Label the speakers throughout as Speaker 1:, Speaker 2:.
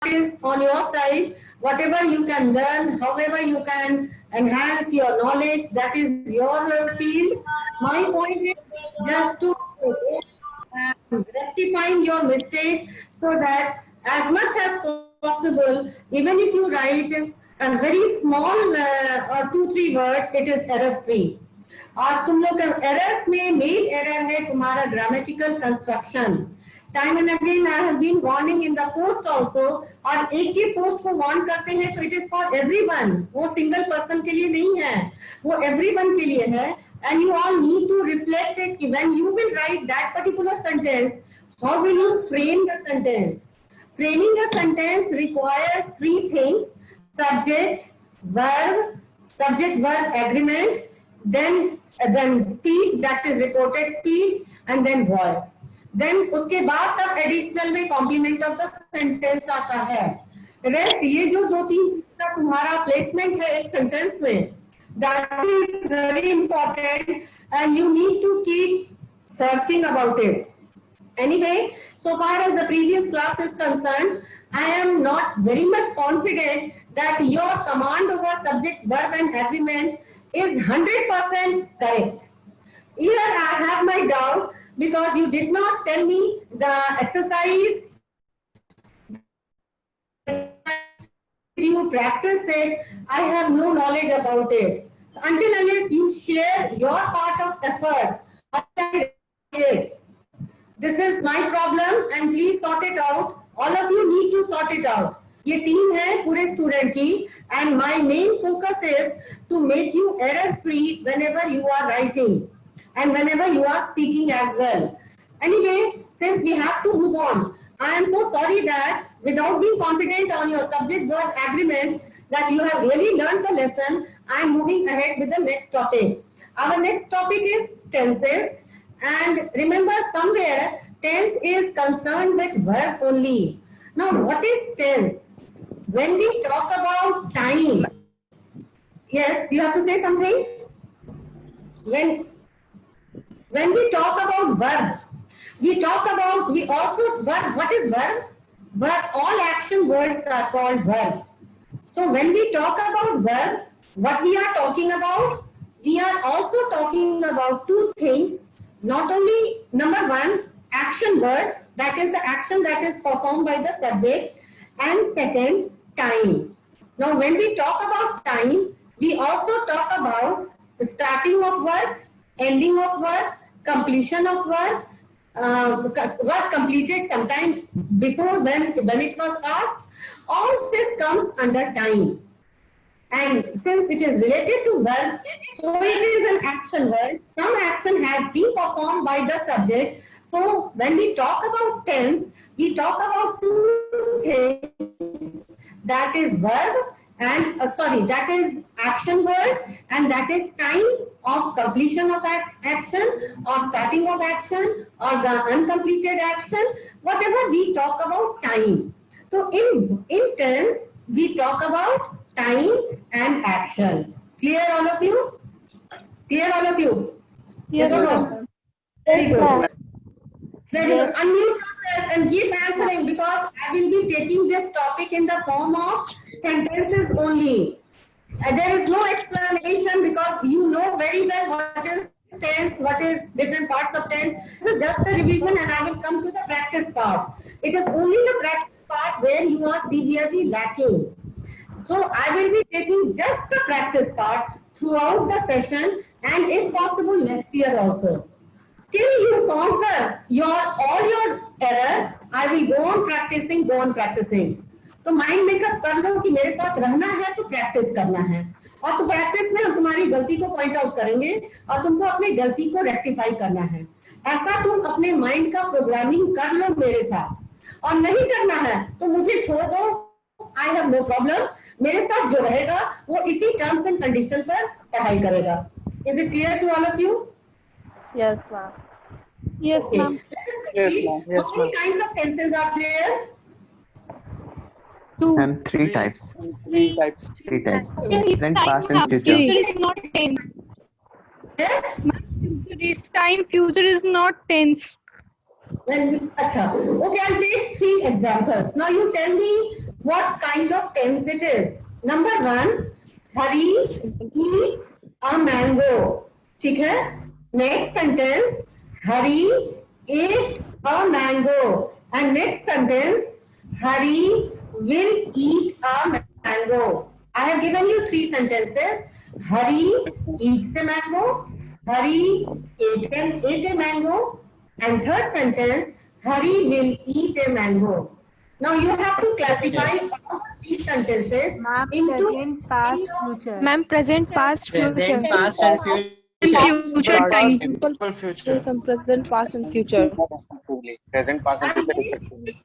Speaker 1: is on your side. Whatever you can learn, however you can enhance your knowledge, that is your field. My point is just to rectifying your mistake so that as much as possible, even if you write a very small or 2-3 word, it is error free. और तुम लोग errors में main error है तुम्हारा grammatical construction. Time and again I have been warning in the post also, और एक ही post को वार्न करते हैं तो इट इज फॉर एवरीवन, वो सिंगल पर्सन के लिए नहीं है, वो एवरीवन के लिए है. And you all need to reflect it when you will write that particular sentence. How will you frame the sentence? Framing a sentence requires 3 things: subject, verb agreement, then speech, that is reported speech, and then voice. Then उसके बाद तब additional में complement of the sentence आता है. Rest ये जो 2-3 चीज का तुम्हारा placement है एक sentence में, that is very important and you need to keep searching about it. Anyway, so far as the previous class is concerned, I am not very much confident that your command over subject, verb and agreement is 100% correct. Here I have my doubt because you did not tell me the exercise. You practice it, I have no knowledge about it. Until unless you share your part of effort, this is my problem and please sort it out. All of you need to sort it out. ये team है पूरे student की, and my main focus is to make you error free whenever you are writing and whenever you are speaking as well. Anyway, since we have to move on, I am so sorry that without being confident on your subject verb agreement that you have really learned the lesson, I am moving ahead with the next topic. Our next topic is tenses, and remember somewhere tense is concerned with verb only. Now what is tense? When we talk about time, yes, you have to say something. When we talk about verb, we also verb. What is verb? Verb, all action words are called verb. So when we talk about verb, what we are talking about? We are also talking about 2 things. Not only number 1, action word, that is the action that is performed by the subject, and second, time. Now when we talk about time, we also talk about the starting of work, ending of work, completion of work, work completed sometime before when it was asked. All this comes under time. And since it is related to verb, so it is an action word. Some action has been performed by the subject. So when we talk about tense, we talk about 2 things. That is verb and that is action word, and that is time of completion of action or starting of action or the uncompleted action. Whatever we talk about time. So in tense, we talk about time and action. Clear all of you? Clear all of you?
Speaker 2: Yes,
Speaker 1: no? Very good. Very good. Unmute yourself and keep answering because I will be taking this topic in the form of sentences only. There is no explanation because you know very well what is tense, what is different parts of tense. This is just a revision and I will come to the practice part. It is only the practice part where you are severely lacking. So I will be taking just the practice part throughout the session and if possible next year also. Till you conquer all your error, I will go on practicing. तो mind makeup कर लो कि मेरे साथ रहना है तो practice करना है, और तो प्रैक्टिस में हम तुम्हारी गलती को पॉइंट आउट करेंगे और तुमको अपनी गलती को रेक्टिफाई करना है. ऐसा तुम अपने माइंड का प्रोग्रामिंग कर लो मेरे साथ, और नहीं करना है तो मुझे छोड़ दो, आई हैव नो प्रॉब्लम. मेरे साथ जो रहेगा वो इसी टर्म्स एंड कंडीशन पर पढ़ाई करेगा. Is it clear to all of you?
Speaker 2: Yes, ma'am. Yes,
Speaker 1: Okay.
Speaker 2: ma'am.
Speaker 1: Yes, ma'am. How many kinds of tenses are there?
Speaker 2: 2.
Speaker 3: And 3 types.
Speaker 4: 3 types.
Speaker 3: 3 types.
Speaker 2: It's
Speaker 3: Present,
Speaker 2: time,
Speaker 3: past, and
Speaker 2: ma'am.
Speaker 3: future.
Speaker 2: Future is not tense.
Speaker 1: Yes.
Speaker 2: Future is time. Future is not tense.
Speaker 1: Okay, I'll take 3 examples. Now you tell me kind of tense it is. Number one, Hari eats a mango. ठीक है? Next sentence, Hari ate a mango. And next sentence, Hari will eat a mango. I have given you three sentences. Hari eats a mango. Hari ate a mango. And third sentence, Hari will eat a mango. Now you have to classify all three sentences into
Speaker 3: Present, past, future.
Speaker 2: Ma'am, present, past, future.
Speaker 4: Present, past, and future.
Speaker 2: Future time.
Speaker 5: Simple future.
Speaker 2: Some present, past, and future.
Speaker 6: Present, past, and future respectively.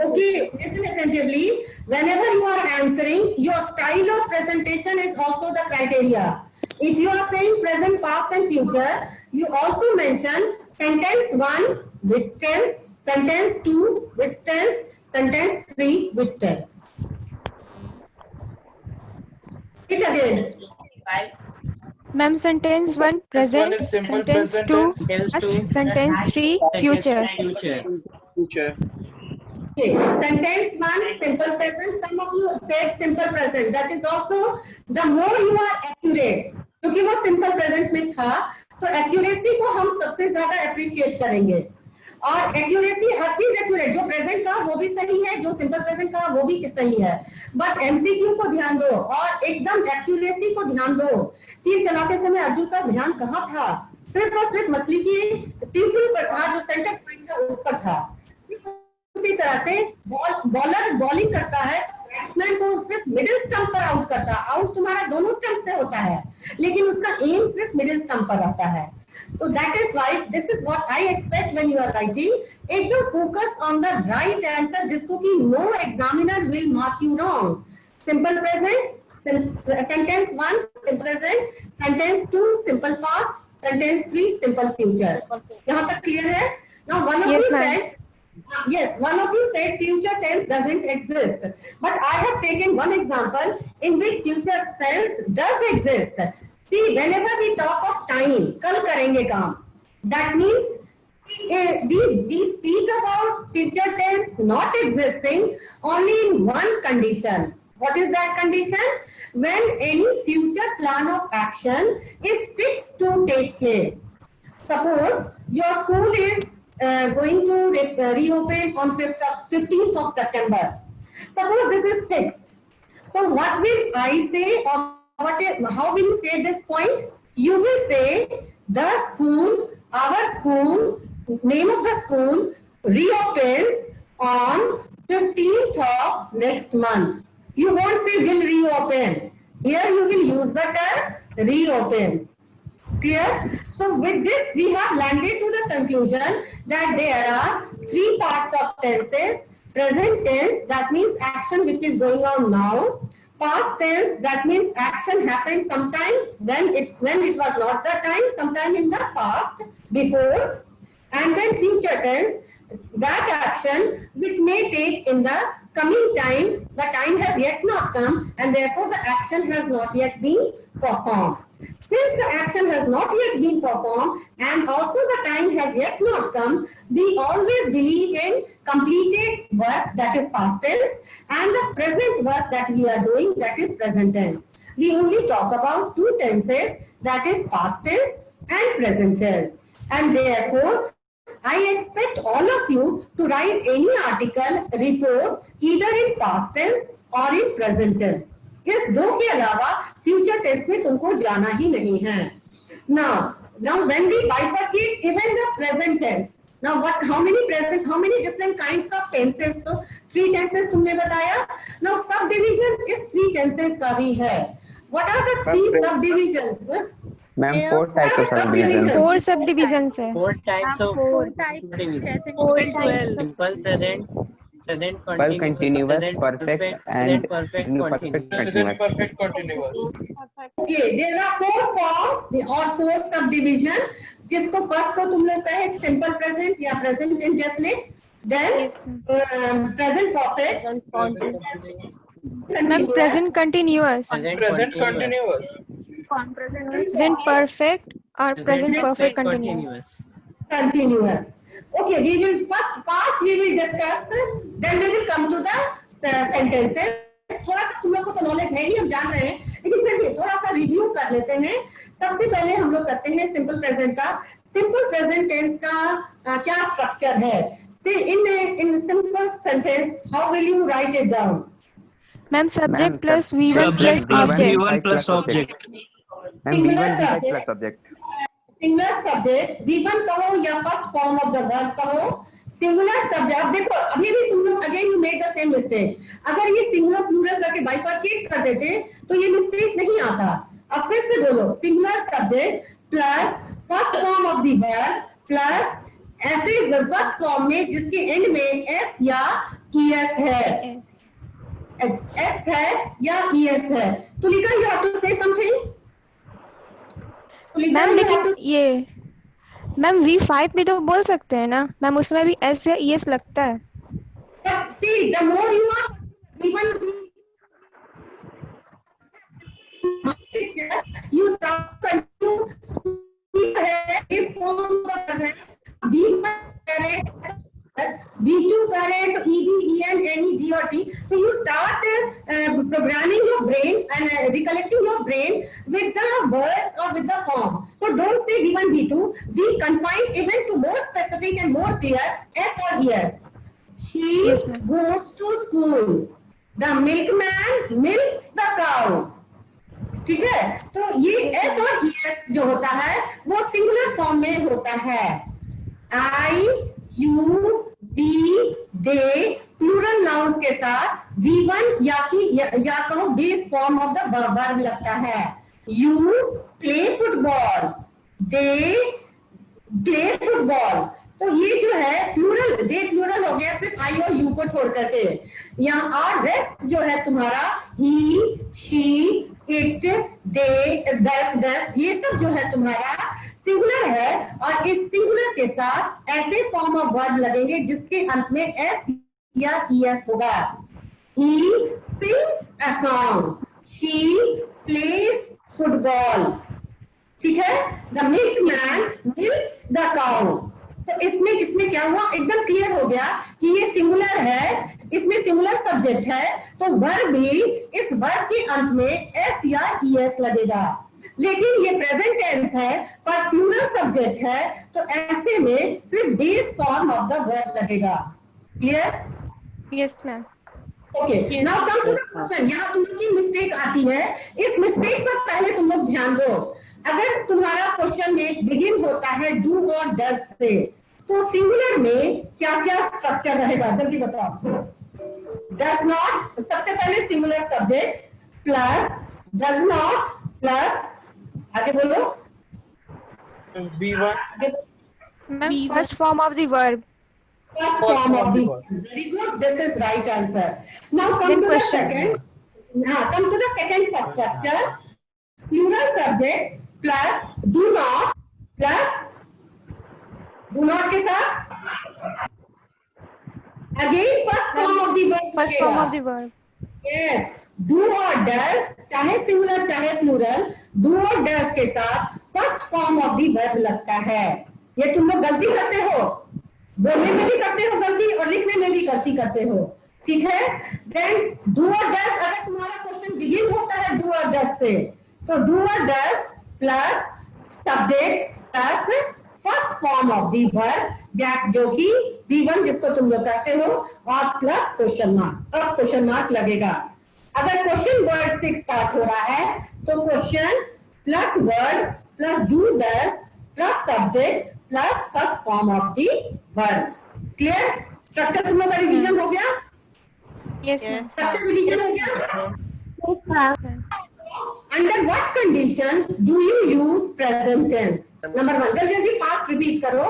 Speaker 1: Okay, listen attentively. Whenever you are answering, your style of presentation is also the criteria. If you are saying present, past, and future, you also mention sentence 1, which tense, sentence 2, which tense, sentence 3, which tense. It again.
Speaker 2: Ma'am, sentence 1, present.
Speaker 5: is simple
Speaker 2: Sentence
Speaker 5: present
Speaker 2: 2,
Speaker 5: tense.
Speaker 2: past. Sentence 3, future.
Speaker 6: Future.
Speaker 1: Okay, sentence 1, simple present. Some of you said simple present. That is also the more you are accurate. क्योंकि वो simple present में था, तो accuracy को हम सबसे ज्यादा appreciate करेंगे. और accuracy हर चीज accurate, जो present का वो भी सही है, जो simple present का वो भी सही है. But MCQ को ध्यान दो और एकदम accuracy को ध्यान दो. तीर चलाते समय अर्जुन का ध्यान कहाँ था? सिर्फ और सिर्फ मछली की ट्यूबिंग पर था, जो सेंटर पॉइंट था उस पर था. उसी तरह से बॉलर बॉलिंग करता है, बैट्समैन को सिर्फ मिडिल स्टंप पर आउट करता है. आउट तुम्हारा दोनों स्टंप से होता है, लेकिन उसका एम सिर्फ मिडिल स्टंप पर रहता है. तो that is why this is what I expect when you are writing. एकदम focus on the right answer, जिसको कि no examiner will mark you wrong. Simple present, sentence 1 simple present, sentence 2 simple past, sentence 3 simple future. यहाँ तक clear है? Now one of
Speaker 2: Yes,
Speaker 1: you
Speaker 2: ma'am.
Speaker 1: said, yes, one of you said future tense doesn't exist, but I have taken one example in which future tense does exist. See, whenever we talk of time, कल करेंगे काम, that means we speak about future tense not existing only in one condition. What is that condition? When any future plan of action is fixed to take place. Suppose your school is going to reopen on 15th of September. Suppose this is fixed. So what will I say, or how will you say this point? You will say the school, our school, name of the school reopens on 15th of next month. You won't say will reopen. Here you will use the term reopens. Clear? So with this we have landed to the conclusion that there are three parts of tenses. Present tense, that means action which is going on now. Past tense, that means action happened sometime when it was not the time, sometime in the past, before. And then future tense, that action which may take in the coming time, the time has yet not come, and therefore the action has not yet been performed. Since the action has not yet been performed and also the time has yet not come, we always believe in completed work, that is past tense, and the present work that we are doing, that is present tense. We only talk about two tenses, that is past tense and present tense. And therefore, I expect all of you to write any article, report, either in past tense or in present tense. इस दो के अलावा future tense में तुमको जाना ही नहीं है. Now when we bifurcate even the present tense, now how many different kinds of tenses? तो three tenses तुमने बताया. Now subdivision इस three tenses का भी है. What are the three subdivisions?
Speaker 6: Ma'am, 4 types of subdivisions.
Speaker 2: 4 subdivisions है.
Speaker 4: 4 types of subdivisions. Simple present, present
Speaker 6: Well, continuous, perfect, and
Speaker 4: perfect
Speaker 6: perfect
Speaker 5: Present
Speaker 6: continuous.
Speaker 5: perfect continuous.
Speaker 1: Okay, there are 4 forms or 4 subdivision. जिसको first को तुम लोग कहे simple present या present indefinite, then
Speaker 2: Yes,
Speaker 1: present perfect,
Speaker 2: Ma'am, present continuous,
Speaker 5: Present continuous.
Speaker 2: present perfect or present perfect continuous.
Speaker 1: continuous. Okay, we will first we will discuss, then we will come to the sentences. तो knowledge है ही, हम जान रहे हैं, लेकिन फिर भी थोड़ा सा रिव्यू कर लेते हैं। सबसे पहले हम लोग करते हैं सिंपल प्रेजेंट का। सिंपल प्रेजेंट टेंस का क्या स्ट्रक्चर है? In simple sentence how will you right it down?
Speaker 2: Ma'am subject plus V1 plus object.
Speaker 3: V1 plus object.
Speaker 6: Ma'am V1 V5 plus subject.
Speaker 1: Singular subject V1 कहो या first form of the verb कहो। Singular subject, अब देखो अभी भी तुम लोग again you make the same mistake. अगर ये सिंगुलर प्लूरल करके बाइफरकेट कर देते तो ये मिस्टेक नहीं आता। अब फिर से बोलो, singular subject plus first form of the verb plus ऐसे फर्स्ट फॉर्म में जिसके एंड में एस या ईएस है, एस है या ईएस है। Tulika you have to say something.
Speaker 2: Ma'am लेकिन ये मैम V5 में तो बोल सकते हैं ना मैम, उसमें भी S या ES लगता है।
Speaker 1: See, the more you are even you start continue is form कर रहे V1 करे V2 करे तो ED EN NE D और T, so you start programming your brain and recollecting your brain with the words or with the form. So don't say V1 V2, be confined even to more specific and more clear S or ES. She
Speaker 2: Yes, ma'am.
Speaker 1: goes to school. The milkman milks the cow. ठीक है, तो ये S और ES जो होता है वो singular form में होता है। I, you, we, they plural nouns के साथ V1 या कहो base form of the verb लगता है। You play football, they play football। तो ये जो है प्लूरल, दे प्लूरल हो गया सिर्फ आई और यू को छोड़ करके। यहाँ आर रेस्ट जो है तुम्हारा ही, शी, इट, दे, दैट, ये सब जो है तुम्हारा सिंगुलर है। और इस सिंगुलर के साथ ऐसे फॉर्म ऑफ वर्ब लगेंगे जिसके अंत में एस या ईएस होगा। He sings a song, she plays football। ठीक है, the milkman milks the cow। तो इसमें क्या हुआ, एकदम क्लियर हो गया कि ये सिंगुलर है, इसमें सिंगुलर सब्जेक्ट है, तो वर्ब भी इस वर्ब के अंत में एस या ईएस लगेगा। लेकिन ये प्रेजेंट टेंस है पर प्लूरल सब्जेक्ट है, तो ऐसे में सिर्फ base form of the verb लगेगा। Clear?
Speaker 2: Yes ma'am.
Speaker 1: Okay, now come to the question. यहाँ तुम लोग की मिस्टेक आती है, इस मिस्टेक पर पहले तुम लोग ध्यान दो। अगर तुम्हारा क्वेश्चन में बिगिन होता है डू और डज से, तो सिंगुलर में क्या क्या स्ट्रक्चर रहेगा जल्दी बताओ। डज नॉट, सबसे पहले singular subject plus does not plus आगे बोलो
Speaker 5: V1
Speaker 2: ma'am first form of the verb.
Speaker 1: first form of the verb. Very good, this is right answer. Now come
Speaker 2: Then
Speaker 1: to
Speaker 2: question.
Speaker 1: come to the second structure. Plural subject plus do not plus do not के साथ again first form of the verb।
Speaker 2: First form of the verb.
Speaker 1: Yes, do और does चाहे singular चाहे plural, do और does के साथ first form of the verb लगता है। ये तुम लोग गलती करते हो, बोलने में भी करते हो गलती और लिखने में भी गलती करते हो। ठीक है, देन डू और डज, अगर तुम्हारा क्वेश्चन बिगिन होता है डू और डज से, तो डू और does plus subject plus first form of the verb जो कि V1 जिसको तुम लोग करते हो और प्लस क्वेश्चन मार्क। अब क्वेश्चन मार्क लगेगा। अगर क्वेश्चन वर्ड से स्टार्ट हो रहा है तो question plus word plus do does plus subject plus first form of the verb. Clear? Structure तुम लोग का रिवीजन हो गया?
Speaker 2: Yes ma'am.
Speaker 1: स्ट्रक्चर रिवीजन हो गया? Under what condition do you use present tense? Number 1, जल्दी जल्दी फास्ट रिपीट करो।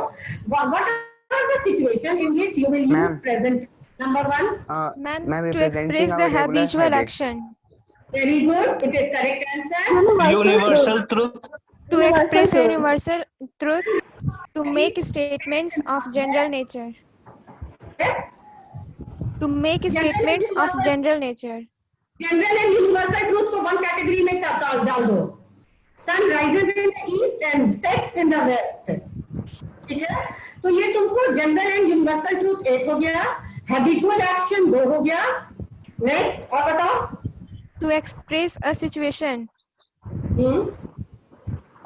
Speaker 1: What are the situation in which you will use present? Number 1,
Speaker 2: ma'am to express the habitual action.
Speaker 1: Very good, it is correct answer.
Speaker 3: Universal truth.
Speaker 2: To express universal truth, to make statements of general nature.
Speaker 1: Yes,
Speaker 2: To make statements of general nature.
Speaker 1: General and universal truth को one category में डाल दो। Sun rises in the east and sets in the west. ठीक है, तो ये तुमको general and universal truth 1 हो गया, हैबिचुअल एक्शन 2 हो गया। नेक्स्ट और बताओ।
Speaker 2: to express a situation
Speaker 1: Hmm?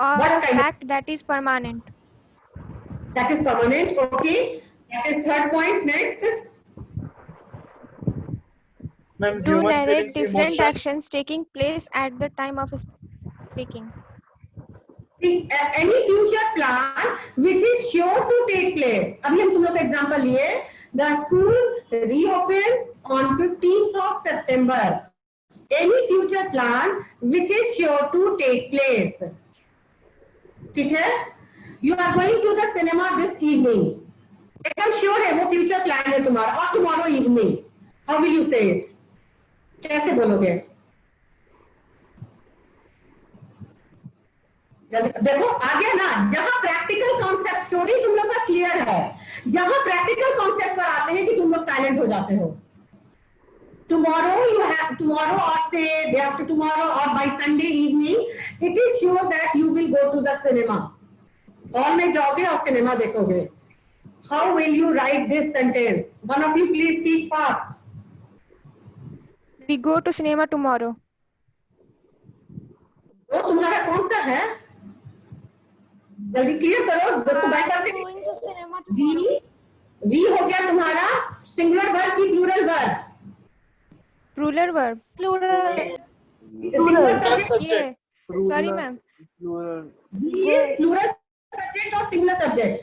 Speaker 2: or
Speaker 1: What
Speaker 2: a
Speaker 1: kind of-
Speaker 2: fact that is permanent.
Speaker 1: That is permanent. Okay. That is third point. Next.
Speaker 5: Ma'am,
Speaker 2: To
Speaker 5: human
Speaker 2: narrate
Speaker 5: feelings,
Speaker 2: different
Speaker 5: emotion.
Speaker 2: actions taking place at the time of speaking.
Speaker 1: See, any future plan which is sure to take place. अभी हम तुम लोग का example लिए. The school reopens on 15th of September. Any future plan which is sure to take place. ठीक है? You are going to the cinema this evening. एकदम sure है वो future plan है तुम्हारा. और tomorrow evening. How will you say it? कैसे बोलोगे? देखो आ गया ना. जहां प्रैक्टिकल कॉन्सेप्ट स्टोरी तुम लोग का क्लियर है, जहां प्रैक्टिकल कॉन्सेप्ट पर आते हैं कि तुम लोग साइलेंट हो जाते हो. Tomorrow you have tomorrow or say day after tomorrow or by Sunday evening, it is sure that you will go to the cinema. Hall में जाओगे और सिनेमा देखोगे. How will you write this sentence? One of you please speak fast.
Speaker 2: We go to cinema tomorrow.
Speaker 1: वो तुम्हारा कौन सा है? जल्दी क्लियर करो. दोस्तों बाय करके वी हो गया तुम्हारा सिंगुलर वर्ब की plural verb.
Speaker 2: Plural verb.
Speaker 1: Singular
Speaker 5: Third
Speaker 1: subject.
Speaker 2: Yeah.
Speaker 5: subject.
Speaker 2: Sorry, ma'am.
Speaker 1: Plural subject और singular subject.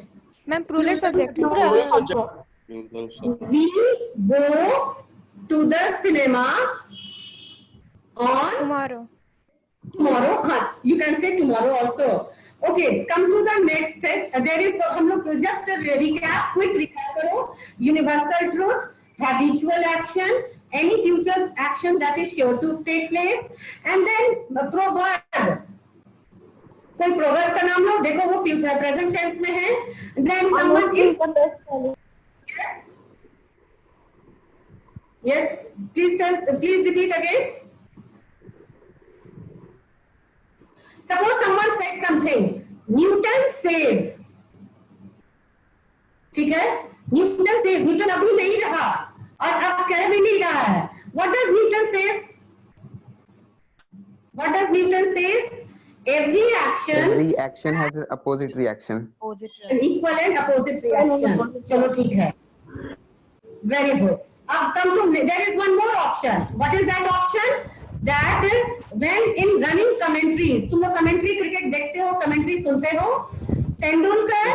Speaker 2: Ma'am, plural subject.
Speaker 5: Plural subject.
Speaker 1: We go to the cinema on
Speaker 2: Tomorrow.
Speaker 1: tomorrow. हाँ, you can say tomorrow also. Okay, come to the next step. There is हम लोग just recap, quick recap करो. Universal truth, habitual action, any future action that is sure to take place, and then proverb. कोई proverb का नाम लो. देखो वो future present tense में है. Then someone gives. Yes. Yes. Please repeat again. Suppose someone said something. Newton says. ठीक है? Newton says. Newton अभी नहीं रहा और अब कह भी नहीं रहा है. What does Newton says? What does Newton says? Every action
Speaker 6: has an opposite reaction.
Speaker 1: an equal and opposite reaction. चलो ठीक है. Very good. Now come to there is one more option. What is that option? That when in running commentaries, तुम लोग commentary cricket देखते हो, commentary सुनते हो. Tendulkar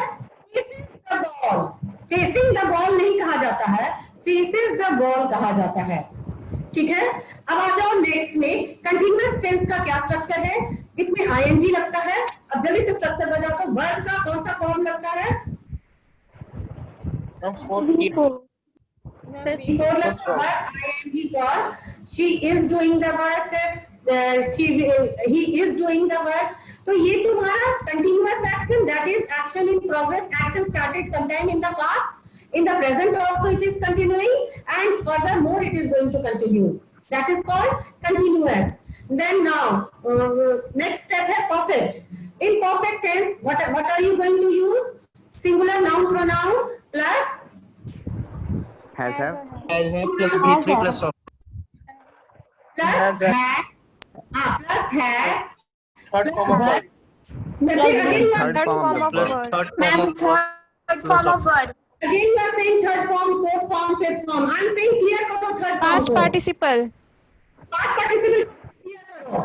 Speaker 1: facing the ball नहीं कहा जाता है, faces the ball कहा जाता है. ठीक है. अब आ जाओ नेक्स्ट में. कंटिन्यूअस टेंस का क्या स्ट्रक्चर है? इसमें ing लगता है. अब जल्दी से स्ट्रक्चर बजाओ तो वर्ब का कौन सा फॉर्म लगता है? Before लगता है ing for she is doing the work, he is doing the work. तो ये तुम्हारा continuous action, that is action in progress. Action started sometime in the past. In the present also it is continuing, and furthermore it is going to continue. That is called continuous. Then now next step है perfect. In perfect tense, what are you going to use? Singular noun pronoun plus
Speaker 6: Has have.
Speaker 3: plus B3 plus of.
Speaker 1: plus has. Plus has.
Speaker 5: Third form of verb.
Speaker 1: Again you are
Speaker 6: Third form of
Speaker 3: Plus
Speaker 6: verb.
Speaker 3: third form of
Speaker 1: again you are saying third form, fourth form, fifth form. I am saying clear करो third form.
Speaker 2: Past
Speaker 1: को.
Speaker 2: participle.
Speaker 1: Past participle clear करो.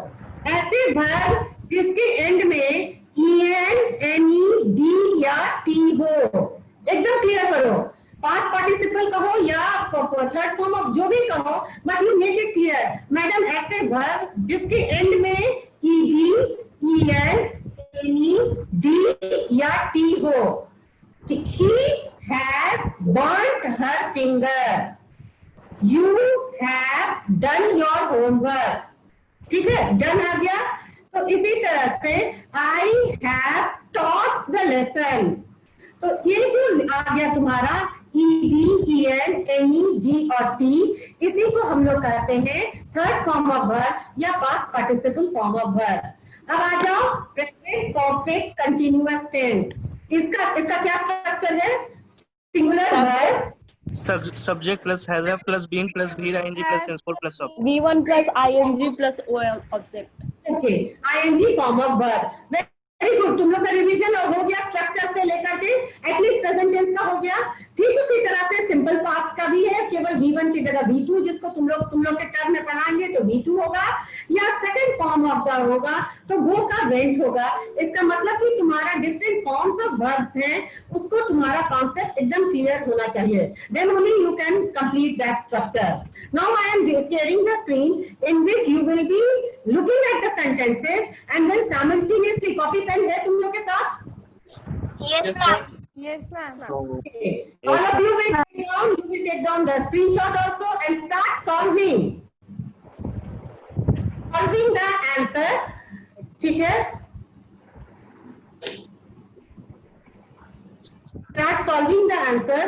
Speaker 1: ऐसे verb जिसके end में en, ne, d या t हो, एकदम clear करो. Past participle कहो या third form of जो भी कहो, but you make it clear. Madam ऐसे verb जिसके end में ed, en, ne, d या t हो. She has burnt her finger. You have done your homework. ठीक है, done आ गया. तो इसी तरह से I have taught the lesson. तो ये जो आ गया तुम्हारा ed, en, ne, d और t, इसी को हम लोग कहते हैं थर्ड फॉर्म ऑफ वर्ब या past participle form of verb. अब आ जाओ प्रेजेंट परफेक्ट कंटीन्यूअस टेंस. इसका क्या स्ट्रक्चर है? Singular verb
Speaker 3: Subject plus has have plus been plus be ing plus tense for plus object.
Speaker 7: V1 plus ing plus OL object.
Speaker 1: Okay, ing form of verb. Very good, तुम लोग का revision हो गया structure से लेकर के at least present tense का हो गया। ठीक उसी तरह से सिंपल पास्ट का भी है, केवल V1 की जगह V2, जिसको तुम लोग के टर्म में पढ़ाएंगे तो V2 होगा, या सेकंड फॉर्म ऑफ द होगा तो वो का वेंट होगा। इसका मतलब कि तुम्हारा डिफरेंट फॉर्म्स ऑफ वर्ब्स हैं, उसको तुम्हारा कॉन्सेप्ट एकदम क्लियर होना चाहिए, then only you can complete that structure. Now I am sharing the screen in which you will be looking at the sentences and then simultaneously copy pen है तुम लोग के साथ?
Speaker 3: Yes, ma'am.
Speaker 2: Yes, ma'am.
Speaker 1: Okay. All of you will take down the screenshot also and start solving the answer. ठीक है? Start solving the answer.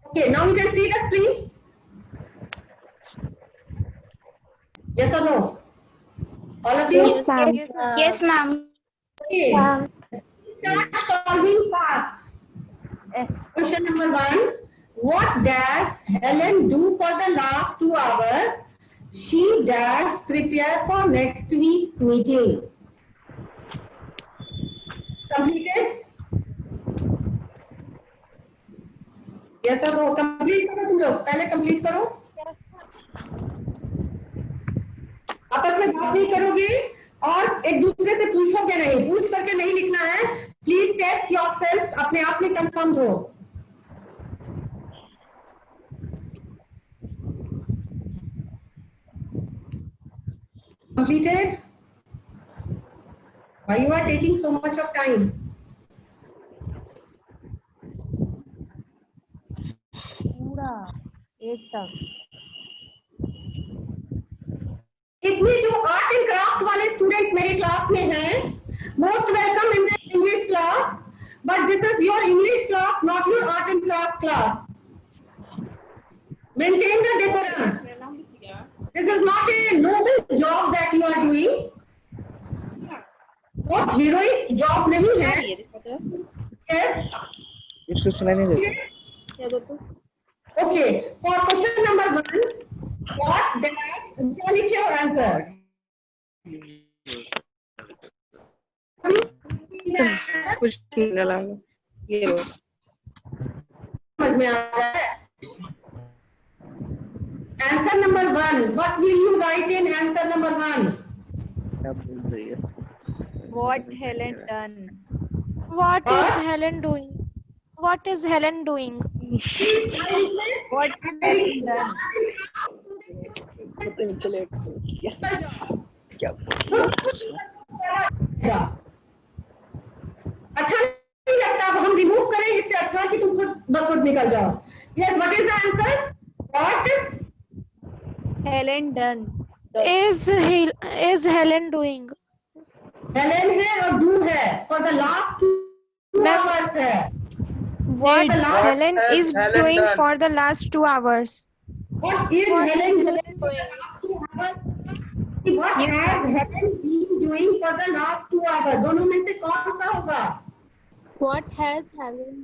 Speaker 1: Okay, now you can see the screen. Yes or no? All of you?
Speaker 2: Yes, ma'am. Yes, ma'am.
Speaker 3: Yes, ma'am.
Speaker 1: Okay. Start solving fast. Question number 1. What does Helen do for the last 2 hours? She does prepare for next week's meeting. Completed? Yes or no? Complete करो तुम लोग, पहले complete करो। आपस में बात नहीं करोगे और एक दूसरे से पूछोगे नहीं, पूछ करके नहीं लिखना है। प्लीज टेस्ट योरसेल्फ, अपने आप में कंफर्म हो। Completed? Why you are taking so much of time? इतने जो आर्ट एंड क्राफ्ट वाले स्टूडेंट मेरे क्लास में हैं, most welcome in the English class, but this is your English class, not your art and craft class. Maintain the decorum. This is not a noble job that you are doing, बहुत heroic job नहीं है। Yes, okay, for question number 1, what does, tell it your answer.
Speaker 7: कुछ निकाला ये लो।
Speaker 1: समझ में आ रहा है? Answer number 1, what will you write in answer number 1?
Speaker 7: क्या बोल रही है?
Speaker 8: What Helen done?
Speaker 2: What is Helen doing? What is Helen doing?
Speaker 8: What Helen done?
Speaker 7: पता नहीं चलेगा क्या
Speaker 1: अच्छा नहीं लगता, अब हम रिमूव करें, इससे अच्छा कि तुम खुद ब खुद निकल जाओ। Yes, what is the answer? What
Speaker 8: Helen done?
Speaker 2: Is Helen doing?
Speaker 1: Helen है और do है, for the last 2 hours है।
Speaker 2: What
Speaker 1: the last-
Speaker 2: Helen
Speaker 5: has
Speaker 2: is
Speaker 5: Helen
Speaker 2: doing
Speaker 5: done?
Speaker 2: for the last 2 hours?
Speaker 1: What is
Speaker 2: What
Speaker 1: Helen
Speaker 2: is
Speaker 1: doing
Speaker 2: Helen
Speaker 1: for the
Speaker 2: doing?
Speaker 1: last 2 hours? What
Speaker 2: Yes,
Speaker 1: has
Speaker 2: ma'am.
Speaker 1: Helen been doing for the last 2 hours? दोनों में से कौन सा होगा?
Speaker 9: What has Helen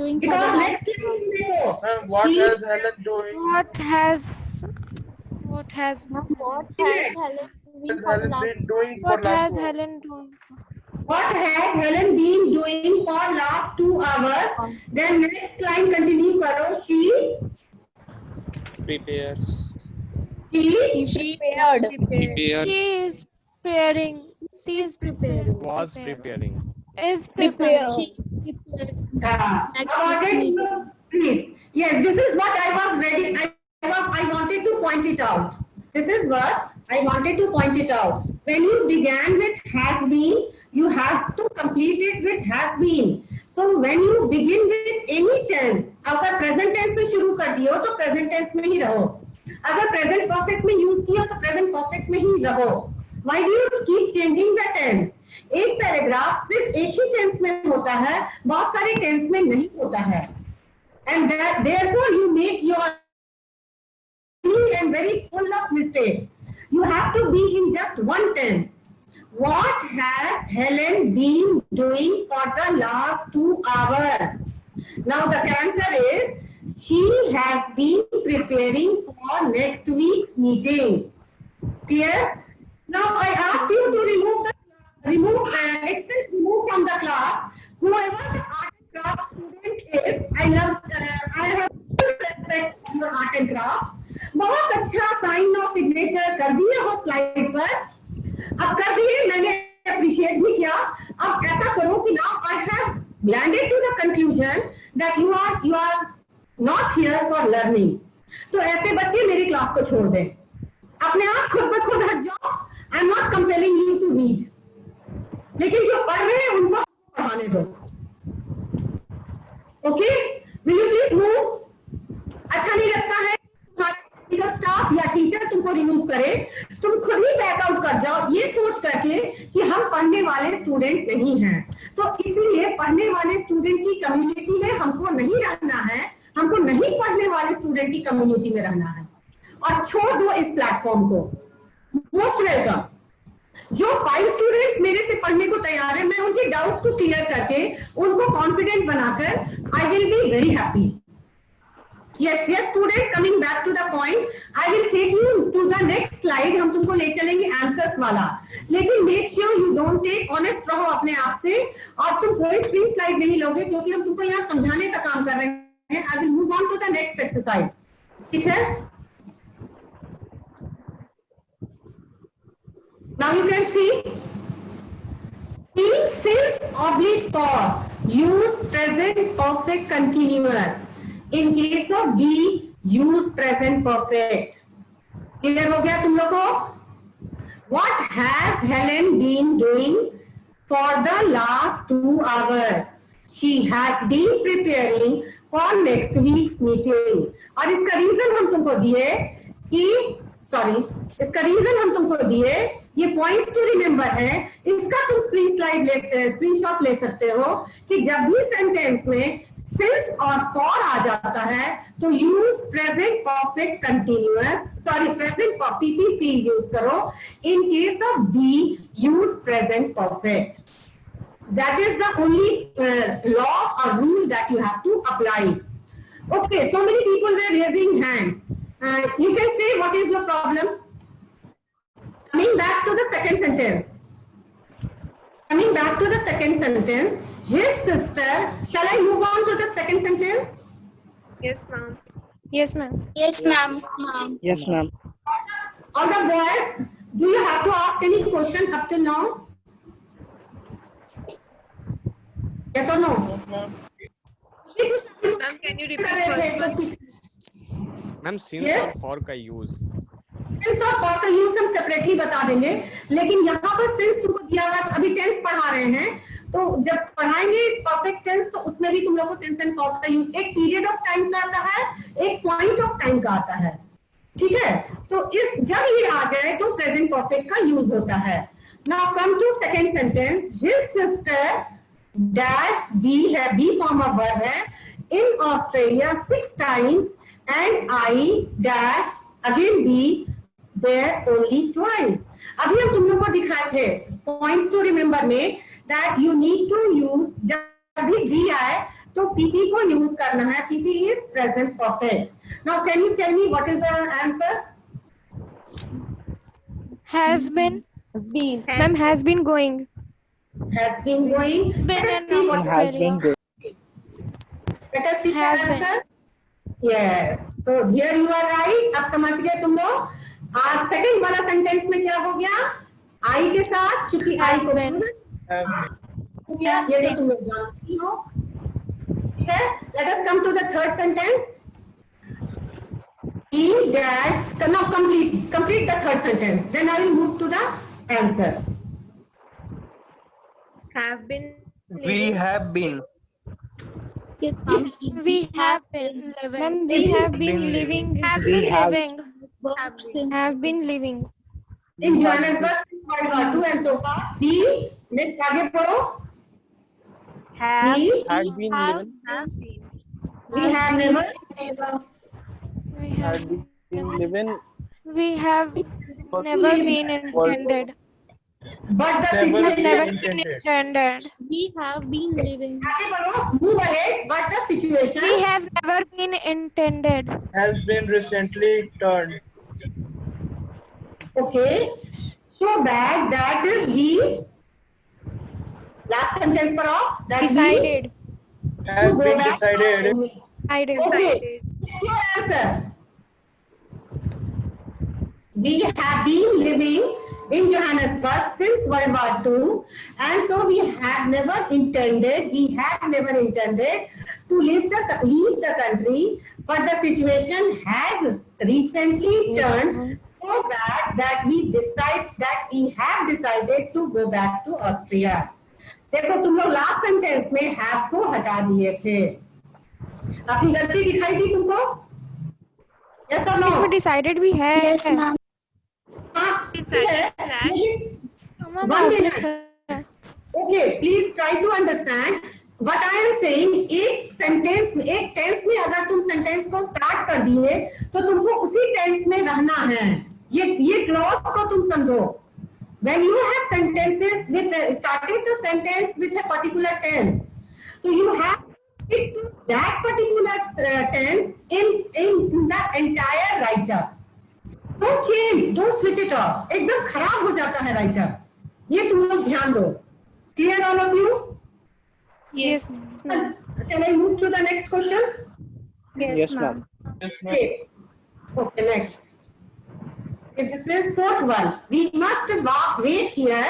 Speaker 9: doing for
Speaker 1: Because
Speaker 9: the last
Speaker 1: next line देखो।
Speaker 5: Ma'am, what
Speaker 1: She-
Speaker 5: has Helen doing?
Speaker 2: What has
Speaker 9: what has Helen doing
Speaker 5: Has
Speaker 9: for the
Speaker 5: Helen
Speaker 9: last
Speaker 5: been doing for
Speaker 2: what
Speaker 5: last
Speaker 2: has
Speaker 5: 2 hours?
Speaker 2: Helen doing?
Speaker 1: What has Helen been doing for last 2 hours? Then next line continue करो। She
Speaker 5: Prepares.
Speaker 7: prepared.
Speaker 2: She is preparing. She is preparing.
Speaker 10: Was preparing.
Speaker 2: Is preparing.
Speaker 1: I wanted to, please. Yes, this is what I was ready. I wanted to point it out. This is what I wanted to point it out. When you began with has been, you have to complete it with has been. So when you begin with any tense, अगर present tense में शुरू कर दियो तो present tense में ही रहो। अगर present perfect में use किया तो present perfect में ही रहो। Why do you keep changing the tense? एक पैराग्राफ सिर्फ एक ही टेंस में होता है, बहुत सारे टेंस में नहीं होता है, and therefore you make your and very full of mistake. You have to be in just one tense. What has Helen been doing for the last 2 hours? Now the answer is she has been preparing for next week's meeting. Clear? Now I asked you to remove from the class whoever the art and craft student is. I have respect for your art and craft. बहुत अच्छा sign और signature कर दिए हो slide पर. अब कर दिए, मैंने अप्रिशिएट भी किया. अब ऐसा करो कि now I have landed to the conclusion that you are not here for learning. तो ऐसे बच्चे मेरी क्लास को छोड़ दें. अपने आप खुद ब खुद हट जाओ. I am not compelling you to read. लेकिन जो पढ़ रहे हैं उनको पढ़ाने दो. Okay, will you please move. अच्छा नहीं लगता है तुम्हारा स्टाफ या टीचर तुमको रिमूव करे, तुम खुद ही बैकआउट कर जाओ ये सोच करके कि हम पढ़ने वाले स्टूडेंट नहीं हैं. तो इसीलिए पढ़ने वाले स्टूडेंट की कम्युनिटी में हमको नहीं रहना है. हमको नहीं पढ़ने वाले स्टूडेंट की कम्युनिटी में रहना है. और छोड़ दो इस प्लेटफॉर्म को. Most welcome. जो 5 स्टूडेंट्स मेरे से पढ़ने को तैयार है, मैं उनके डाउट्स को क्लियर करके उनको कॉन्फिडेंट बनाकर I will be very happy. Yes, student, coming back to the point, I will take you to the next slide. हम तुमको ले चलेंगे आंसर्स वाला. लेकिन make sure you don't take honest रहो अपने आप से, और तुम कोई स्क्रीन स्लाइड नहीं लोगे क्योंकि हम तुमको यहाँ समझाने का काम कर रहे हैं. I will move on to the next exercise. ठीक है? Now you can see since oblique for use present perfect continuous. In case of be use present perfect. Clear हो गया तुम लोग को? What has Helen been doing for the last 2 hours? She has been preparing for next week's meeting. और इसका reason हम तुमको दिए ये पॉइंट्स टू रिमेंबर है. इसका तुम स्क्रीनशॉट ले सकते हो कि जब भी सेंटेंस में since और for आ जाता है तो use present perfect continuous present PPC use करो. In case of be use present perfect. That is the only law और rule that you have to apply. Okay, so many people were raising hands. You can say what is your problem. Coming back to the second sentence. His sister. Shall I move on to the second sentence?
Speaker 2: Yes, ma'am. Yes, ma'am.
Speaker 9: Yes, ma'am.
Speaker 7: Yes, ma'am.
Speaker 1: All the boys, do you have to ask any question up till now? Yes or no?
Speaker 5: ma'am.
Speaker 2: Ma'am, can you repeat?
Speaker 10: Ma'am since और for का use.
Speaker 1: Since और for का use हम separately बता देंगे, लेकिन यहाँ पर सिंस तुमको दिया हुआ, अभी टेंस पढ़ा रहे हैं, तो जब पढ़ाएंगे परफेक्ट टेंस तो उसमें भी तुम लोग को सिंस एंड फॉर का यूज एक पीरियड ऑफ टाइम का आता है, एक पॉइंट ऑफ टाइम का आता है. ठीक है? तो जब ये आ जाए तो प्रेजेंट परफेक्ट का यूज होता है. Now come to second sentence. His sister dash B है, बी फॉर्म ऑफ वर्ब है, in Australia 6 times and I dash again be there only twice. अभी हम तुम लोग को दिखाए थे पॉइंट्स टू रिमेंबर में that you need to use, जब भी be आए तो PP को यूज करना है. PP is present perfect. Now can you tell me what is the answer?
Speaker 2: Has been.
Speaker 7: Been.
Speaker 2: Ma'am, has been going.
Speaker 1: Has been going. Let us see what
Speaker 7: Has been good.
Speaker 1: Let us see the
Speaker 2: Has been.
Speaker 1: answer. Yes. So here you are right. अब समझ गए तुम लोग. आज second वाला sentence में क्या हो गया? आई के साथ, क्योंकि आई को ये तो तुम लोग जानती हो. ठीक है? Let us come to the third sentence. E dash. Now complete the third sentence. Then I will move to the answer.
Speaker 2: Have been.
Speaker 3: We have been.
Speaker 9: Yes, ma'am.
Speaker 2: We have been. Ma'am, we have been living.
Speaker 9: Have
Speaker 7: We
Speaker 9: been
Speaker 7: have-
Speaker 9: living.
Speaker 2: Have been living.
Speaker 1: In Johannesburg, World War II and so far. B. Next आगे पढ़ो.
Speaker 8: Have
Speaker 1: B.
Speaker 7: Had been given.
Speaker 1: We have never.
Speaker 2: We
Speaker 7: Had
Speaker 2: have.
Speaker 7: been given.
Speaker 2: We have never been intended.
Speaker 1: But the
Speaker 5: Never
Speaker 1: situation.
Speaker 2: Never
Speaker 5: been
Speaker 2: been
Speaker 5: intended.
Speaker 2: intended.
Speaker 9: We have been living.
Speaker 1: आगे बढ़ो, move ahead. But the situation.
Speaker 2: We have never been intended.
Speaker 5: Has been recently turned.
Speaker 1: Okay. So bad that we. Last sentence पर आओ. That
Speaker 2: Decided.
Speaker 5: Has
Speaker 1: we
Speaker 5: been
Speaker 1: go back.
Speaker 5: decided.
Speaker 1: Okay. Your answer. We have been living in Johannesburg since World War II, and so we have never intended to leave the country, but the situation has recently turned so bad that we have decided to go back to Austria. देखो तुम लोग last sentence में have को हटा दिए थे, अपनी गलती दिखाई दी तुमको? Yes or no?
Speaker 2: इसमें decided भी है.
Speaker 9: Yes, ma'am.
Speaker 1: हाँ,
Speaker 2: Ma'am,
Speaker 1: One minute.
Speaker 2: obvious.
Speaker 1: Okay, please try to understand what I am saying. एक टेंस में अगर तुम सेंटेंस को स्टार्ट कर दिए तो तुमको उसी टेंस में रहना है. ये क्लॉज को तुम समझो. When you have sentences started the sentence with a particular tense, so you have it to that particular tense in the entire writer. Don't change, don't switch it off. एकदम खराब हो जाता है राइटर. ये तुम लोग ध्यान दो. Clear all of you?
Speaker 2: Yes, ma'am.
Speaker 1: Shall I move to the next question?
Speaker 9: Yes, ma'am.
Speaker 5: Yes, ma'am.
Speaker 1: Okay, next. This is fourth one. We must wait here.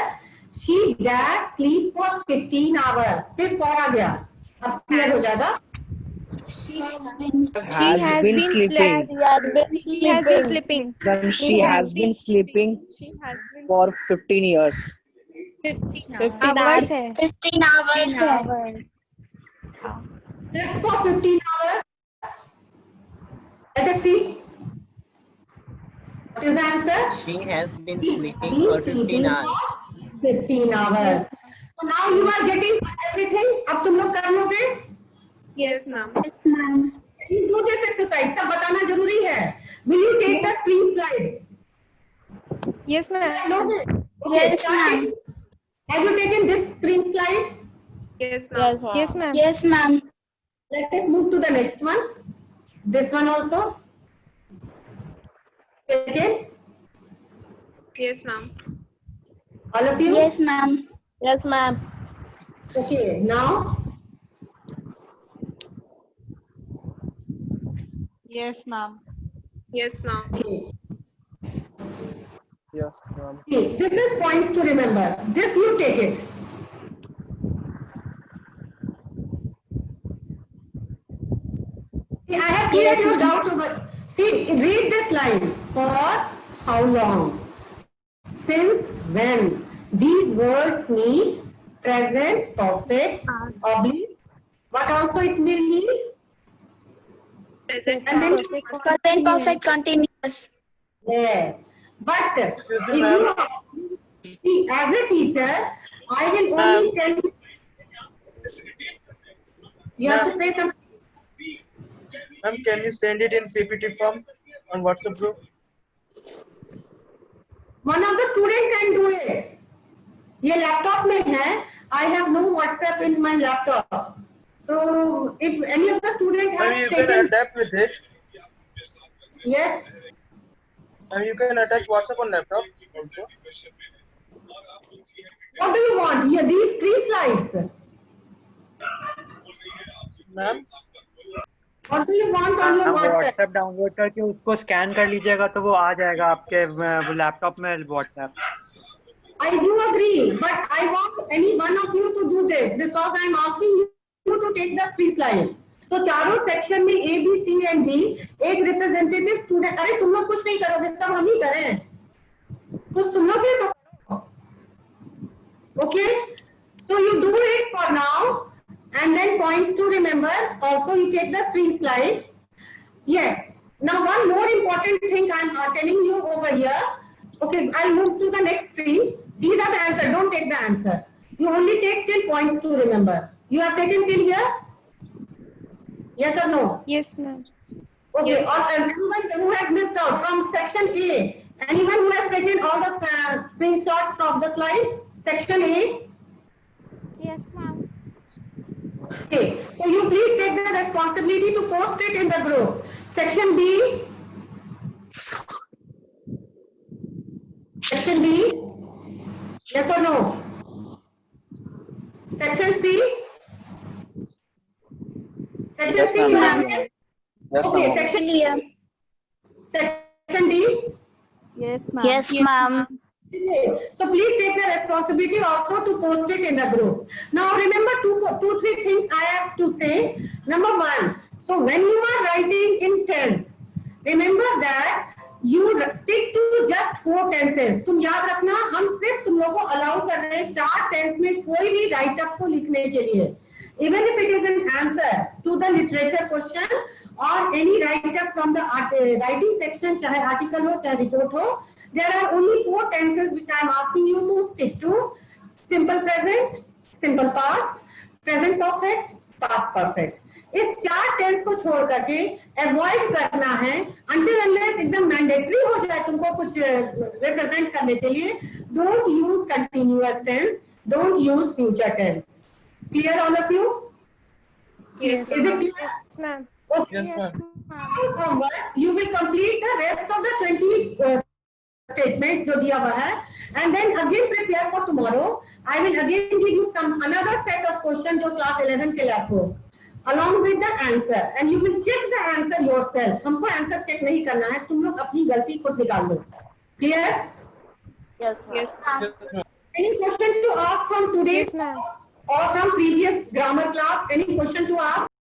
Speaker 1: She dash sleep for 15 hours. फिर 4 आ गया. अब clear हो जाएगा.
Speaker 9: She has been.
Speaker 2: She has been sleeping. She has been sleeping.
Speaker 7: Then she has been sleeping for 15 years.
Speaker 9: 15
Speaker 2: Hours है.
Speaker 9: 15 hours.
Speaker 1: Slept for 15 hours. Let us see. What is the answer?
Speaker 4: She has been sleeping for 15 hours.
Speaker 1: 15 hours. So now you are getting everything. अब तुम लोग कर लोगे?
Speaker 9: Yes, ma'am. Yes, ma'am.
Speaker 1: You do this exercise. सब बताना जरूरी है. Will you take the screen slide?
Speaker 2: Yes, ma'am.
Speaker 1: Okay,
Speaker 9: Yes,
Speaker 1: start
Speaker 9: ma'am.
Speaker 1: it. Have you taken this screen slide?
Speaker 2: Yes, ma'am. Yes, ma'am.
Speaker 9: Yes, ma'am.
Speaker 1: Let us move to the next one. This one also. Again.
Speaker 2: Yes, ma'am.
Speaker 1: All of you?
Speaker 9: Yes, ma'am.
Speaker 7: Yes, ma'am.
Speaker 1: Okay, now.
Speaker 8: Yes, ma'am.
Speaker 2: Yes, ma'am.
Speaker 1: Okay.
Speaker 5: Yes, ma'am.
Speaker 1: Okay, this is points to remember. This you take it. I have cleared
Speaker 9: Yes,
Speaker 1: your
Speaker 9: ma'am.
Speaker 1: doubt over. See, read this line. For how long? Since when? These words need present, perfect, oblique. What also it will need?
Speaker 2: Present.
Speaker 1: And then
Speaker 9: Present perfect continuous.
Speaker 1: yes. But if
Speaker 5: Excuse me,
Speaker 1: you
Speaker 5: ma'am.
Speaker 1: see, as a teacher, I will only tell you. You have to say something.
Speaker 5: Ma'am, can you send it in PPT form on WhatsApp group?
Speaker 1: One of the student can do it. ये laptop में है. I have no WhatsApp in my laptop. So if any of the student
Speaker 5: Ma'am,
Speaker 1: has
Speaker 5: you can
Speaker 1: taken,
Speaker 5: adapt with it.
Speaker 1: yes,
Speaker 5: Ma'am, you can attach WhatsApp on laptop also.
Speaker 1: what do you want? Yeah, these 3 slides.
Speaker 5: Ma'am,
Speaker 1: What do you want on your WhatsApp?
Speaker 11: WhatsApp download करके उसको scan कर लीजिएगा तो वो आ जाएगा आपके laptop में WhatsApp.
Speaker 1: I do agree, but I want any one of you to do this because I am asking you to take the free slide. तो चारों सेक्शन में A, B, C and D एक representative student. अरे तुम लोग कुछ नहीं करोगे, सब हम ही करें. कुछ तुम लोग भी तो करो. Okay, so you do it for now. And then points to remember. Also, you take the screen slide. Yes. Now, one more important thing I'm telling you over here. Okay, I'll move to the next screen. These are the answers. Don't take the answer. You only take till points to remember. You have taken till here? Yes or no?
Speaker 2: Yes, ma'am.
Speaker 1: Okay. Or everyone who has missed out from section A, Anyone who has taken all the screenshots of the slide? Section A?
Speaker 9: Yes, ma'am.
Speaker 1: Okay, so you please take the responsibility to post it in the group. Section B? Section B? Yes or no? Section C? Section
Speaker 6: Yes,
Speaker 1: C?
Speaker 6: ma'am.
Speaker 1: Yes,
Speaker 6: Yes,
Speaker 1: okay,
Speaker 6: ma'am.
Speaker 1: section
Speaker 9: Clear.
Speaker 1: Section D?
Speaker 8: Yes, ma'am.
Speaker 9: Yes, ma'am.
Speaker 1: So please take the responsibility also to post it in the group. Now remember three things I have to say. Number one, so when you are writing in tense, remember that you stick to just 4 tenses. तुम याद रखना, हम सिर्फ तुम लोगों को allow कर रहे हैं 4 टेंस में कोई भी राइट अप को लिखने के लिए. Even if it is an answer to the literature question or any write up from the writing section, चाहे article हो चाहे report हो, there are only 4 tenses which I am asking you to stick to: simple present, simple past, present perfect, past perfect. इस 4 tense को छोड़ करके avoid करना है until unless एकदम मैंडेटरी हो जाए तुमको कुछ रिप्रेजेंट करने के लिए. Don't use continuous tense, don't use future tense. Clear all of you?
Speaker 2: Yes.
Speaker 1: Is it clear?
Speaker 2: Yes, ma'am.
Speaker 1: Okay.
Speaker 5: Yes, ma'am.
Speaker 1: Homework, you will complete the rest of the 20 statements जो दिया हुआ है, and then again prepare for tomorrow. I will again give you another set of questions जो class 11 के लिए आपको, along with the answer, and you will check the answer yourself. हमको answer check नहीं करना है, तुम लोग अपनी गलती खुद निकाल लो. Clear?
Speaker 9: Yes, ma'am.
Speaker 5: Yes, ma'am.
Speaker 1: Any question to ask from today's
Speaker 2: Yes, ma'am.
Speaker 1: or from previous grammar class? Any question to ask?